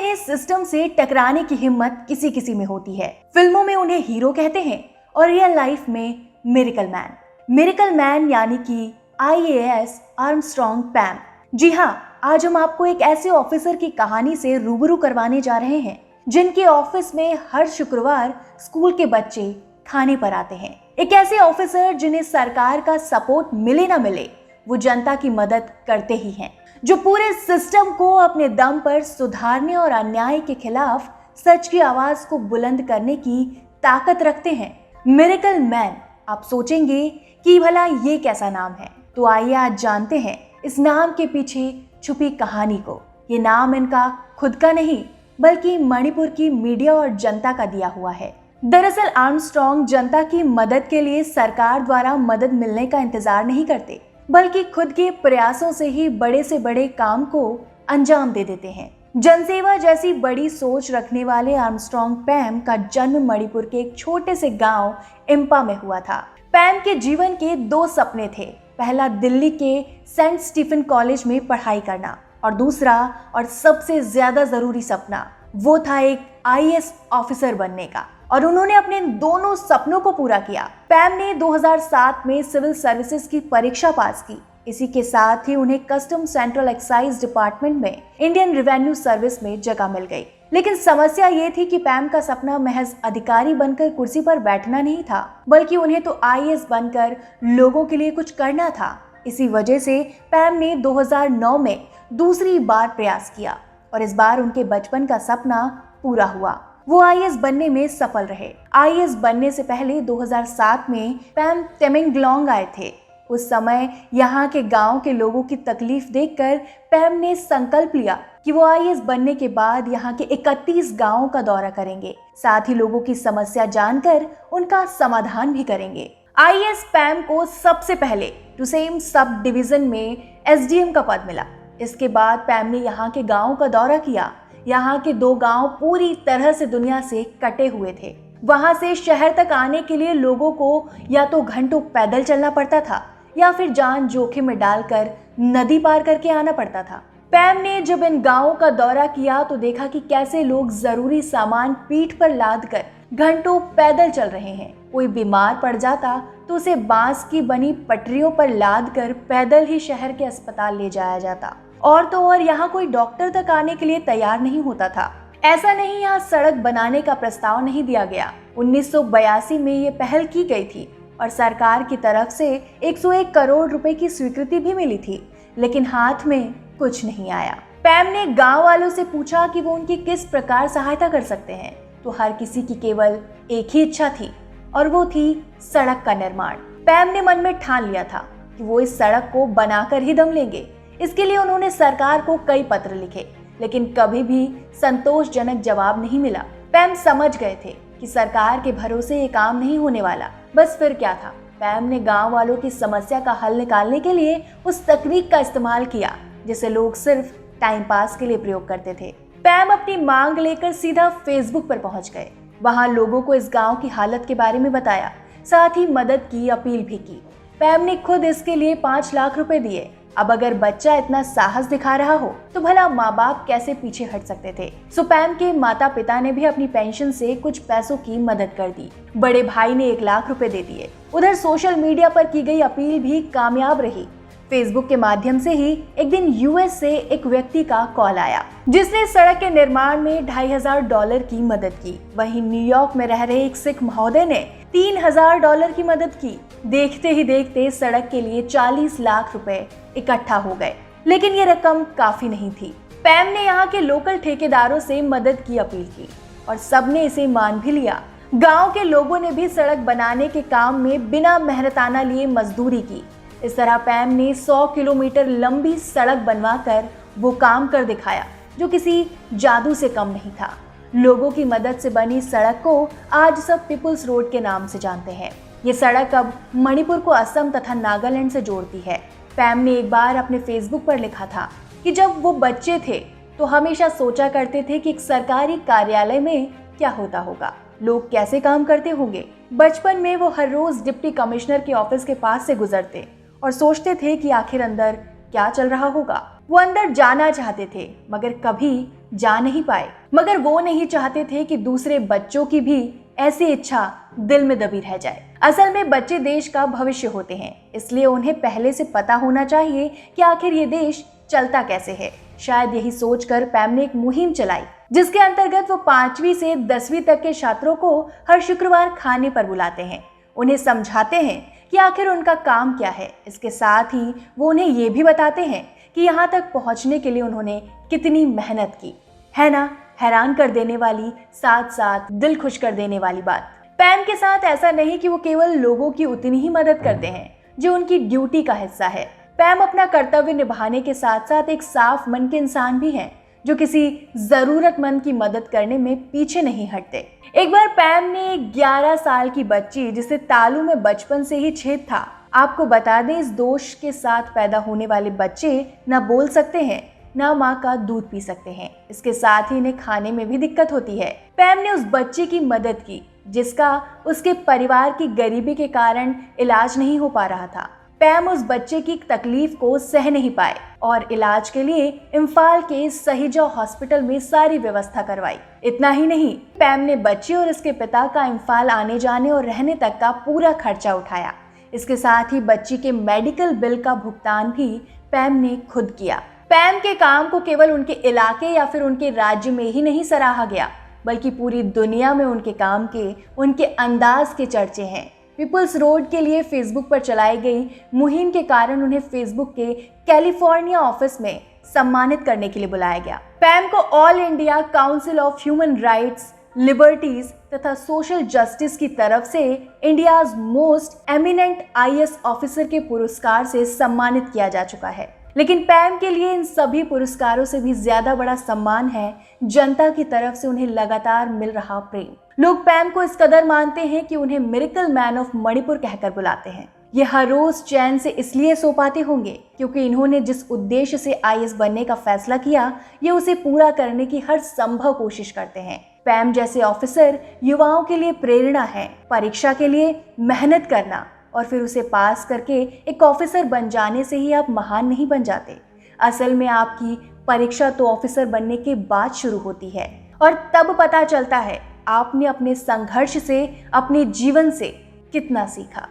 में सिस्टम से टकराने की हिम्मत किसी किसी में होती है। फिल्मों में उन्हें हीरो कहते हैं और रियल लाइफ में मिरेकल मैन। मिरेकल मैन यानी कि आईएएस आर्मस्ट्रांग पैम। जी हाँ, आज हम आपको एक ऐसे ऑफिसर की कहानी से रूबरू करवाने जा रहे हैं जिनके ऑफिस में हर शुक्रवार स्कूल के बच्चे खाने पर आते हैं। एक ऐसे ऑफिसर जिन्हें सरकार का सपोर्ट मिले ना मिले, वो जनता की मदद करते ही हैं, जो पूरे सिस्टम को अपने दम पर सुधारने और अन्याय के खिलाफ सच की आवाज को बुलंद करने की ताकत रखते हैं। Miracle man. आप सोचेंगे कि भला ये कैसा नाम है, तो आइए आज जानते हैं इस नाम के पीछे छुपी कहानी को। ये नाम इनका खुद का नहीं, बल्कि मणिपुर की मीडिया और जनता का दिया हुआ है। दरअसल आर्मस्ट्रांग जनता की मदद के लिए सरकार द्वारा मदद मिलने का इंतजार नहीं करते, बल्कि खुद के प्रयासों से ही बड़े से बड़े काम को अंजाम दे देते हैं। जनसेवा जैसी बड़ी सोच रखने वाले आर्मस्ट्रांग पैम का जन्म मणिपुर के एक छोटे से गांव इम्पा में हुआ था। पैम के जीवन के दो सपने थे। पहला दिल्ली के सेंट स्टीफन कॉलेज में पढ़ाई करना, और दूसरा और सबसे ज्यादा जरूरी सपना वो था एक आईएएस ऑफिसर बनने का। और उन्होंने अपने दोनों सपनों को पूरा किया। पैम ने 2007 में सिविल सर्विसेज की परीक्षा पास की। इसी के साथ ही उन्हें कस्टम सेंट्रल एक्साइज डिपार्टमेंट में इंडियन रेवेन्यू सर्विस में जगह मिल गई। लेकिन समस्या ये थी कि पैम का सपना महज अधिकारी बनकर कुर्सी पर बैठना नहीं था, बल्कि उन्हें तो आईएएस बनकर लोगों के लिए कुछ करना था। इसी वजह से पैम ने 2009 में दूसरी बार प्रयास किया और इस बार उनके बचपन का सपना पूरा हुआ। वो आईएएस बनने में सफल रहे। आईएएस बनने से पहले 2007 में पैम तमेंगलोंग आए थे। उस समय यहाँ के गांव के लोगों की तकलीफ देखकर पैम ने संकल्प लिया कि वो आईएएस बनने के बाद यहाँ के 31 गांवों का दौरा करेंगे, साथ ही लोगों की समस्या जानकर उनका समाधान भी करेंगे। आईएएस पैम को सबसे पहले टुसेम सब डिवीजन में एसडीएम का पद मिला। इसके बाद पैम ने यहाँ के गाँव का दौरा किया। यहाँ के 2 गांव पूरी तरह से दुनिया से कटे हुए थे। वहां से शहर तक आने के लिए लोगों को या तो घंटों पैदल चलना पड़ता था या फिर जान जोखिम में डालकर नदी पार करके आना पड़ता था। पैम ने जब इन गांवों का दौरा किया तो देखा कि कैसे लोग जरूरी सामान पीठ पर लाद कर घंटों पैदल चल रहे हैं। कोई बीमार पड़ जाता तो उसे बांस की बनी पटरियों पर लाद कर पैदल ही शहर के अस्पताल ले जाया जाता। और तो और यहाँ कोई डॉक्टर तक आने के लिए तैयार नहीं होता था। ऐसा नहीं, यहाँ सड़क बनाने का प्रस्ताव नहीं दिया गया। 1982 में ये पहल की गई थी और सरकार की तरफ से 101 करोड़ रुपए की स्वीकृति भी मिली थी, लेकिन हाथ में कुछ नहीं आया। पैम ने गांव वालों से पूछा कि वो उनकी किस प्रकार सहायता कर सकते हैं, तो हर किसी की केवल एक ही इच्छा थी और वो थी सड़क का निर्माण। पैम ने मन में ठान लिया था कि वो इस सड़क को बनाकर ही दम लेंगे। इसके लिए उन्होंने सरकार को कई पत्र लिखे, लेकिन कभी भी संतोषजनक जवाब नहीं मिला। पैम समझ गए थे कि सरकार के भरोसे ये काम नहीं होने वाला। बस फिर क्या था, पैम ने गांव वालों की समस्या का हल निकालने के लिए उस तकनीक का इस्तेमाल किया जिसे लोग सिर्फ टाइम पास के लिए प्रयोग करते थे। पैम अपनी मांग लेकर सीधा फेसबुक पर पहुंच गए। वहां लोगों को इस गाँव की हालत के बारे में बताया, साथ ही मदद की अपील भी की। पैम ने खुद इसके लिए 5 लाख रुपए दिए। अब अगर बच्चा इतना साहस दिखा रहा हो तो भला माँ बाप कैसे पीछे हट सकते थे। सो पैम के माता पिता ने भी अपनी पेंशन से कुछ पैसों की मदद कर दी। बड़े भाई ने 1 लाख रुपए दे दिए। उधर सोशल मीडिया पर की गई अपील भी कामयाब रही। फेसबुक के माध्यम से ही एक दिन यूएस से एक व्यक्ति का कॉल आया जिसने सड़क के निर्माण में $2,500 की मदद की। वहीं न्यूयॉर्क में रह रहे एक सिख महोदय ने $3,000 की मदद की। देखते ही देखते सड़क के लिए 40 लाख रुपए इकट्ठा हो गए, लेकिन ये रकम काफी नहीं थी। पैम ने यहाँ के लोकल ठेकेदारों से मदद की अपील की और सबने इसे मान भी लिया। गांव के लोगों ने भी सड़क बनाने के काम में बिना मेहनताना लिए मजदूरी की। इस तरह पैम ने 100 किलोमीटर लंबी सड़क बनवाकर वो काम कर दिखाया जो किसी जादू से कम नहीं था। लोगों की मदद से बनी सड़क को आज सब पीपुल्स रोड के नाम से जानते हैं। ये सड़क अब मणिपुर को असम तथा नागालैंड से जोड़ती है। पैम ने एक बार अपने फेसबुक पर लिखा था कि जब वो बच्चे थे तो हमेशा सोचा करते थे कि एक सरकारी कार्यालय में क्या होता होगा, लोग कैसे काम करते होंगे। बचपन में वो हर रोज डिप्टी कमिश्नर के ऑफिस के पास से गुजरते और सोचते थे कि आखिर अंदर क्या चल रहा होगा। वो अंदर जाना चाहते थे मगर कभी जा नहीं पाए। मगर वो नहीं चाहते थे कि दूसरे बच्चों की भी ऐसी इच्छा दिल में दबी रह जाए। असल में बच्चे देश का भविष्य होते हैं, इसलिए उन्हें पहले से पता होना चाहिए कि आखिर ये देश चलता कैसे है। शायद यही सोचकर पैम ने एक मुहिम चलाई, जिसके अंतर्गत वो 5वीं से 10वीं तक के छात्रों को हर शुक्रवार खाने पर बुलाते हैं, उन्हें समझाते हैं कि आखिर उनका काम क्या है। इसके साथ ही वो उन्हें ये भी बताते हैं कि यहाँ तक पहुँचने के लिए उन्होंने कितनी मेहनत की। है ना हैरान कर देने वाली, साथ साथ दिल खुश कर देने वाली बात। पैम के साथ ऐसा नहीं कि वो केवल लोगों की उतनी ही मदद करते हैं जो उनकी ड्यूटी का हिस्सा है। पैम अपना कर्तव्य निभाने के साथ साथ एक साफ मन के इंसान भी हैं, जो किसी जरूरतमंद की मदद करने में पीछे नहीं हटते। एक बार पैम ने 11 साल की बच्ची, जिसे तालू में बचपन से ही छेद था, आपको बता दें इस दोष के साथ पैदा होने वाले बच्चे न बोल सकते हैं, ना माँ का दूध पी सकते हैं। इसके साथ ही इन्हें खाने में भी दिक्कत होती है। पैम ने उस बच्चे की मदद की जिसका उसके परिवार की गरीबी के कारण इलाज नहीं हो पा रहा था। पैम उस बच्चे की तकलीफ को सह नहीं पाए और इलाज के लिए इम्फाल के सहिजा हॉस्पिटल में सारी व्यवस्था करवाई। इतना ही नहीं, पैम ने बच्चे और उसके पिता का इम्फाल आने जाने और रहने तक का पूरा खर्चा उठाया। इसके साथ ही बच्ची के मेडिकल बिल का भुगतान भी पैम ने खुद किया। पैम के काम को केवल उनके इलाके या फिर उनके राज्य में ही नहीं सराहा गया, बल्कि पूरी दुनिया में उनके काम के, उनके अंदाज के चर्चे हैं। पीपल्स रोड के लिए फेसबुक पर चलाई गई मुहिम के कारण उन्हें फेसबुक के कैलिफोर्निया ऑफिस में सम्मानित करने के लिए बुलाया गया। पैम को all India council of human rights, liberties तथा सोशल जस्टिस की तरफ से India's most eminent IAS officer के पुरस्कार से सम्मानित किया जा चुका है। लेकिन पैम के लिए इन सभी पुरस्कारों से भी ज्यादा बड़ा सम्मान है जनता की तरफ से उन्हें लगातार मिल रहा प्रेम। लोग पैम को इस कदर मानते हैं कि उन्हें मिरेकल मैन ऑफ मणिपुर कहकर बुलाते हैं। ये हर रोज चैन से इसलिए सो पाते होंगे क्योंकि इन्होंने जिस उद्देश्य से IAS बनने का फैसला किया, ये उसे पूरा करने की हर संभव कोशिश करते हैं। पैम जैसे ऑफिसर युवाओं के लिए प्रेरणा है। परीक्षा के लिए मेहनत करना और फिर उसे पास करके एक ऑफिसर बन जाने से ही आप महान नहीं बन जाते। असल में आपकी परीक्षा तो ऑफिसर बनने के बाद शुरू होती है और तब पता चलता है आपने अपने संघर्ष से, अपने जीवन से कितना सीखा।